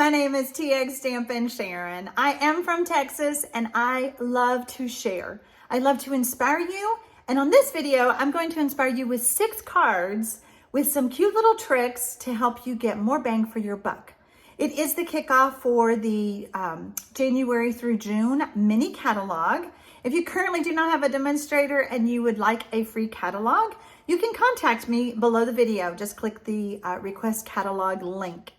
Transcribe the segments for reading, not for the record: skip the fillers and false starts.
my name is TxStampin Sharon. I am from Texas and I love to share. I love to inspire you. And on this video, I'm going to inspire you with 6 cards with some cute little tricks to help you get more bang for your buck. It is the kickoff for the January through June mini catalog. If you currently do not have a demonstrator and you would like a free catalog, you can contact me below the video. Just click the request catalog link.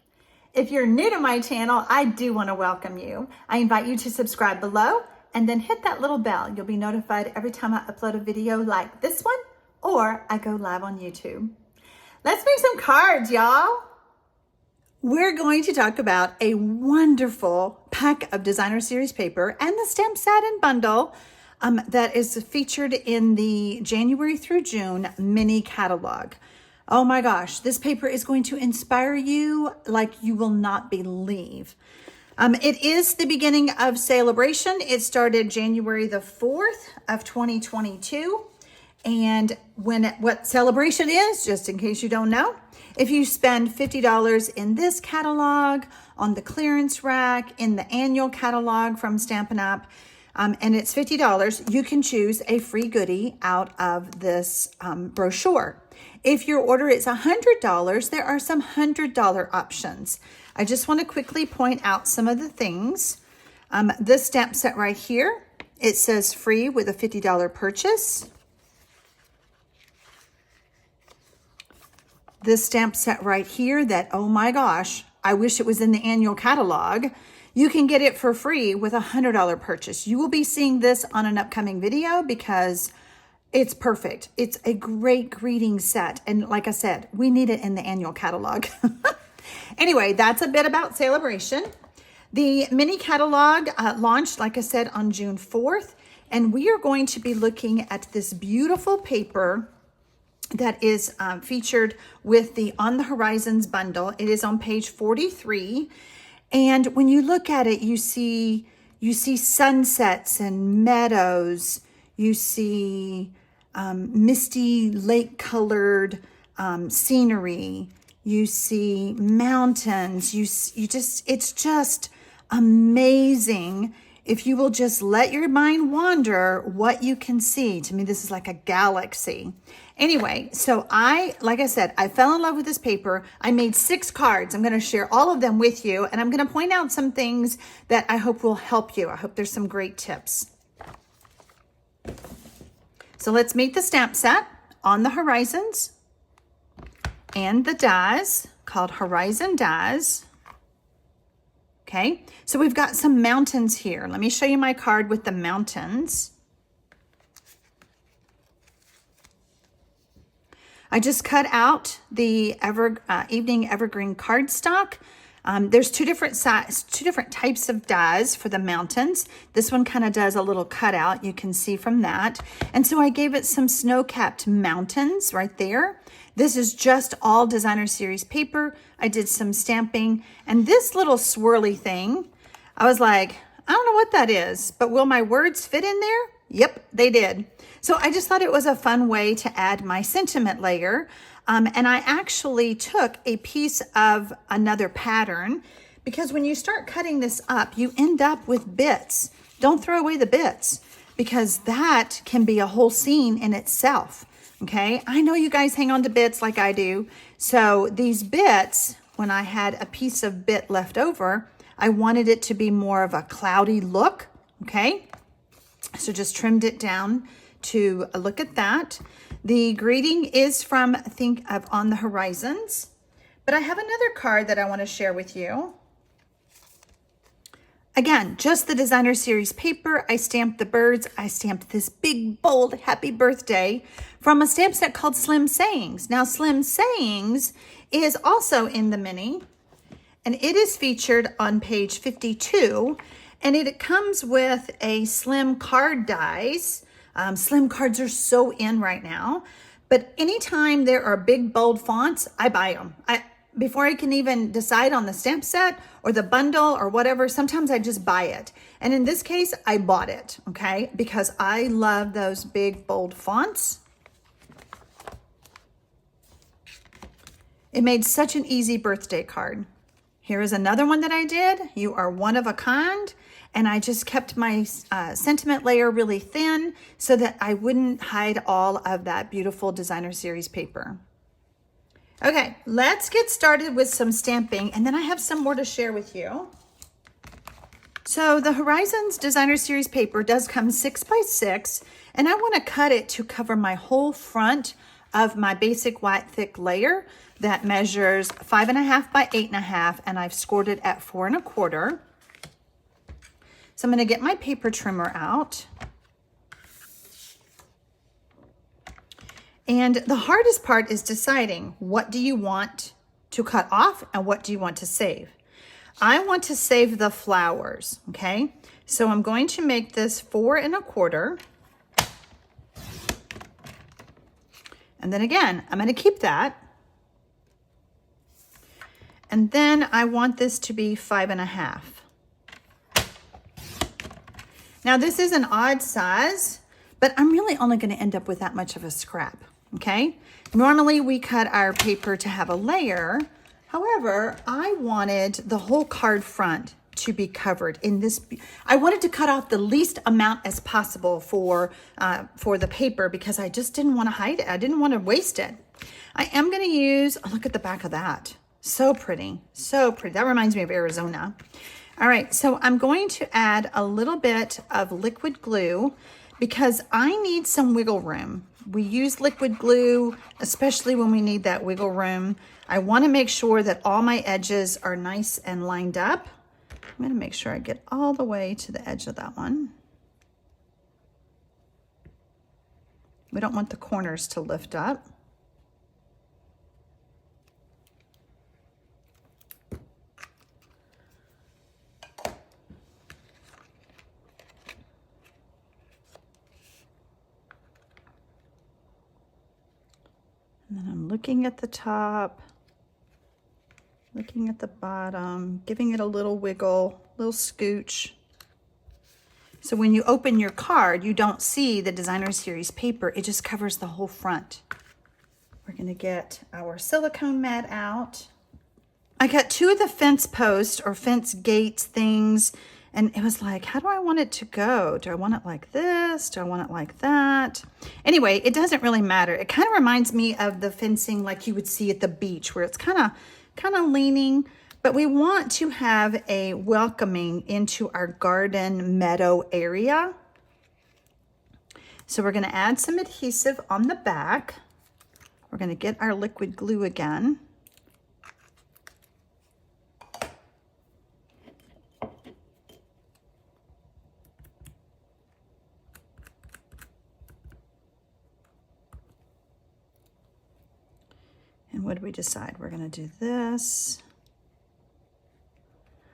If you're new to my channel, I do want to welcome you. I invite you to subscribe below and then hit that little bell. You'll be notified every time I upload a video like this one or I go live on YouTube. Let's make some cards, y'all. We're going to talk about a wonderful pack of designer series paper and the Stamp Satin bundle that is featured in the January through June mini catalog. Oh my gosh, this paper is going to inspire you like you will not believe. It is the beginning of celebration. It started January the 4th of 2022. And what celebration is, just in case you don't know, if you spend $50 in this catalog, on the clearance rack, in the annual catalog from Stampin Up, and it's $50, you can choose a free goodie out of this brochure. If your order is $100, there are some $100 options. I just want to quickly point out some of the things. This stamp set right here, it says free with a $50 purchase. This stamp set right here that, oh my gosh, I wish it was in the annual catalog. You can get it for free with a $100 purchase. You will be seeing this on an upcoming video because it's perfect. It's a great greeting set. And like I said, we need it in the annual catalog. Anyway, that's a bit about celebration. The mini catalog launched, like I said, on June 4th. And we are going to be looking at this beautiful paper that is featured with the On the Horizons bundle. It is on page 43. And when you look at it, you see sunsets and meadows. You see misty lake colored scenery. You see mountains. It's just amazing. If you will just let your mind wander, what you can see. To me, this is like a galaxy. Anyway, so like I said, I fell in love with this paper. I made 6 cards. I'm going to share all of them with you, and I'm going to point out some things that I hope will help you. I hope there's some great tips. So let's meet the stamp set, On the Horizons, and the dies called Horizon Dies. Okay, so we've got some mountains here. Let me show you my card with the mountains. I just cut out the Evening Evergreen cardstock. There's two different types of dies for the mountains. This one kind of does a little cutout, you can see from that. And so I gave it some snow-capped mountains right there. This is just all designer series paper. I did some stamping, and this little swirly thing, I was like, I don't know what that is, but will my words fit in there? Yep, they did. So I just thought it was a fun way to add my sentiment layer. And I actually took a piece of another pattern, because when you start cutting this up, you end up with bits. Don't throw away the bits, because that can be a whole scene in itself. Okay, I know you guys hang on to bits like I do. So these bits, when I had a piece of bit left over, I wanted it to be more of a cloudy look. Okay, so just trimmed it down to look at that. The greeting is from Think of On the Horizons, but I have another card that I want to share with you. Again, just the designer series paper. I stamped the birds. I stamped this big, bold, happy birthday from a stamp set called Slim Sayings. Now, Slim Sayings is also in the mini, and it is featured on page 52, and it comes with a slim card dies. Slim cards are so in right now, but anytime there are big, bold fonts, I buy them. Before I can even decide on the stamp set or the bundle or whatever, sometimes I just buy it. And in this case, I bought it, okay? Because I love those big, bold fonts. It made such an easy birthday card. Here is another one that I did. You are one of a kind. And I just kept my sentiment layer really thin so that I wouldn't hide all of that beautiful designer series paper. Okay, let's get started with some stamping, and then I have some more to share with you. So the Horizons designer series paper does come 6 by 6, and I want to cut it to cover my whole front of my basic white thick layer that measures 5.5 by 8.5, and I've scored it at 4 1/4. So I'm going to get my paper trimmer out. And the hardest part is deciding what do you want to cut off and what do you want to save. I want to save the flowers, okay? So I'm going to make this 4 1/4. And then again, I'm going to keep that. And then I want this to be 5.5. Now this is an odd size, but I'm really only going to end up with that much of a scrap, okay? Normally we cut our paper to have a layer. However, I wanted the whole card front to be covered in this. I wanted to cut off the least amount as possible for the paper because I just didn't want to hide it. I didn't want to waste it. I am going to use, oh, look at the back of that. So pretty, so pretty. That reminds me of Arizona. All right, so I'm going to add a little bit of liquid glue because I need some wiggle room. We use liquid glue, especially when we need that wiggle room. I want to make sure that all my edges are nice and lined up. I'm going to make sure I get all the way to the edge of that one. We don't want the corners to lift up. And then I'm looking at the top, looking at the bottom, giving it a little wiggle, little scooch. So when you open your card, you don't see the designer series paper. It just covers the whole front. We're going to get our silicone mat out. I got 2 of the fence posts or fence gates things, and it was like, how do I want it to go? Do I want it like this? Do I want it like that? Anyway, it doesn't really matter. It kind of reminds me of the fencing like you would see at the beach where it's kind of leaning, but we want to have a welcoming into our garden meadow area. So we're going to add some adhesive on the back. We're going to get our liquid glue again. And what do we decide? We're going to do this.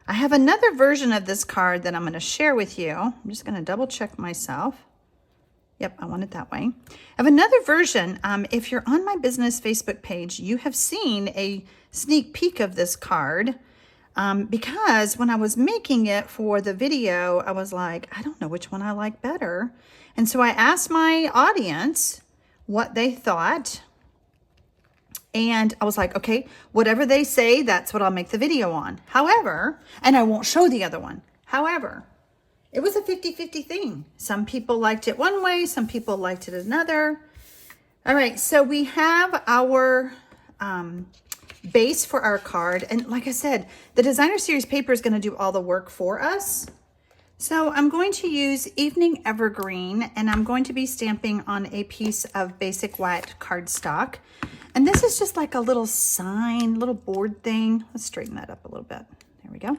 I have another version of this card that I'm going to share with you. I'm just going to double check myself. Yep, I want it that way. I have another version. If you're on my business Facebook page, you have seen a sneak peek of this card because when I was making it for the video, I was like, I don't know which one I like better. And so I asked my audience what they thought. And I was like, okay, whatever they say, that's what I'll make the video on. However, and I won't show the other one. However, it was a 50-50 thing. Some people liked it one way, some people liked it another. All right, so we have our base for our card. And like I said, the designer series paper is going to do all the work for us. So I'm going to use Evening Evergreen, and I'm going to be stamping on a piece of basic white cardstock. And this is just like a little sign, little board thing. Let's straighten that up a little bit. There we go.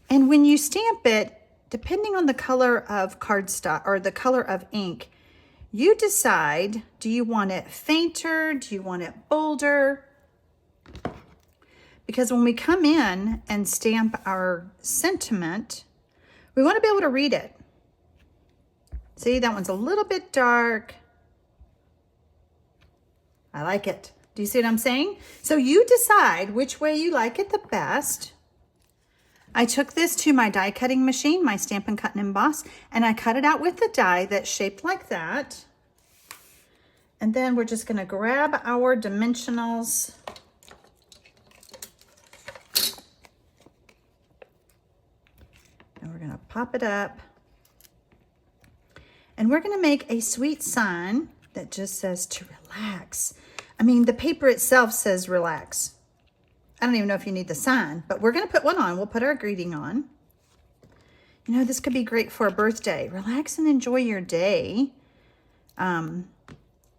And when you stamp it, depending on the color of cardstock or the color of ink, you decide, do you want it fainter? Do you want it bolder? Because when we come in and stamp our sentiment, we want to be able to read it. See, that one's a little bit dark. I like it. Do you see what I'm saying? So you decide which way you like it the best. I took this to my die cutting machine, my Stampin' Cut and Emboss, and I cut it out with the die that's shaped like that. And then we're just going to grab our dimensionals gonna pop it up. And we're gonna make a sweet sign that just says to relax. I mean, the paper itself says relax. I don't even know if you need the sign, but we're gonna put one on. We'll put our greeting on. You know, this could be great for a birthday. Relax and enjoy your day.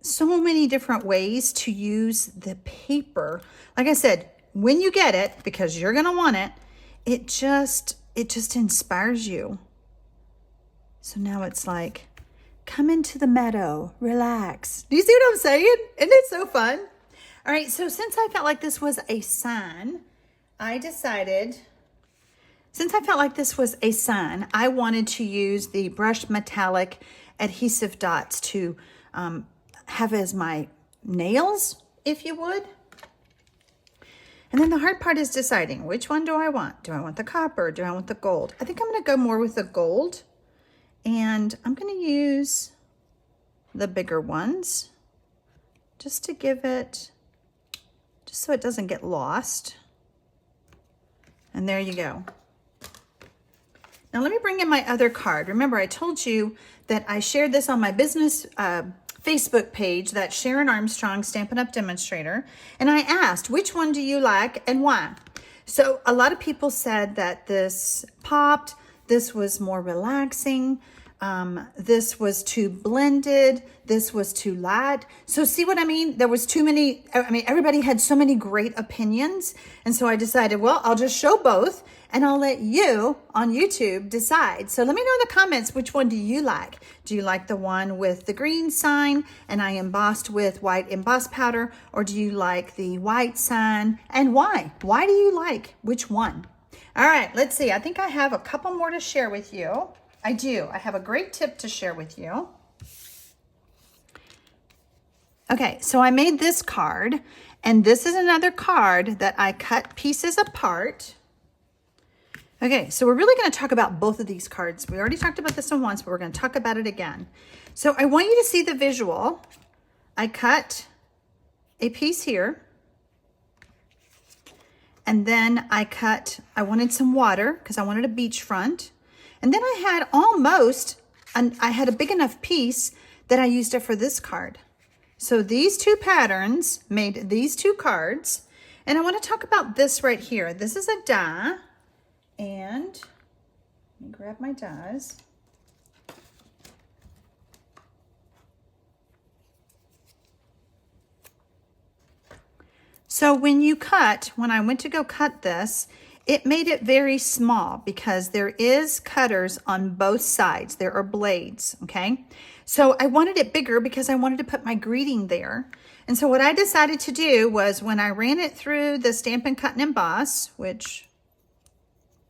So many different ways to use the paper. Like I said, when you get it, because you're gonna want it, it just inspires you. So now it's like, come into the meadow, relax. Do you see what I'm saying? Isn't it so fun? All right, so since I felt like this was a sign, I decided, since I felt like this was a sign, I wanted to use the brushed metallic adhesive dots to have as my nails, if you would. And then the hard part is deciding, which one do I want? Do I want the copper? Do I want the gold? I think I'm gonna go more with the gold. And I'm gonna use the bigger ones just to give it, just so it doesn't get lost. And there you go. Now let me bring in my other card. Remember, I told you that I shared this on my business Facebook page, that Sharon Armstrong Stampin' Up demonstrator, and I asked, which one do you like and why? So a lot of people said that this popped, this was more relaxing, this was too blended, this was too light. So see what I mean? There was too many, everybody had so many great opinions. And so I decided, well, I'll just show both and I'll let you on YouTube decide. So let me know in the comments, which one do you like? Do you like the one with the green sign and I embossed with white emboss powder? Or do you like the white sign, and why? Why do you like which one? All right, let's see. I think I have a couple more to share with you. I do. I have a great tip to share with you. Okay, so I made this card, and this is another card that I cut pieces apart. Okay, so we're really going to talk about both of these cards. We already talked about this one once, but we're going to talk about it again. So I want you to see the visual. I cut a piece here. And then I wanted some water because I wanted a beachfront. And then I had a big enough piece that I used it for this card. So these two patterns made these two cards. And I want to talk about this right here. This is a die. And let me grab my dies. So when I went to go cut this, it made it very small because there is cutters on both sides. There are blades, okay? So I wanted it bigger because I wanted to put my greeting there. And so what I decided to do was, when I ran it through the Stampin' Cut and Emboss, which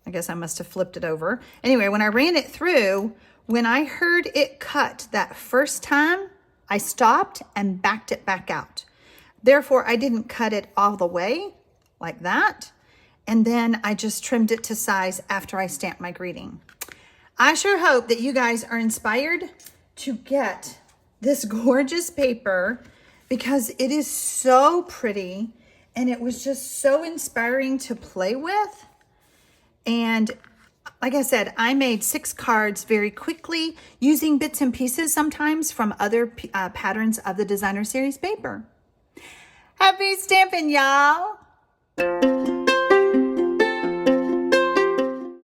I guess I must have flipped it over. Anyway, when I ran it through, when I heard it cut that first time, I stopped and backed it back out. Therefore, I didn't cut it all the way like that. And then I just trimmed it to size after I stamped my greeting. I sure hope that you guys are inspired to get this gorgeous paper, because it is so pretty and it was just so inspiring to play with. And like I said, I made 6 cards very quickly using bits and pieces sometimes from other patterns of the Designer Series paper. Happy stamping, y'all!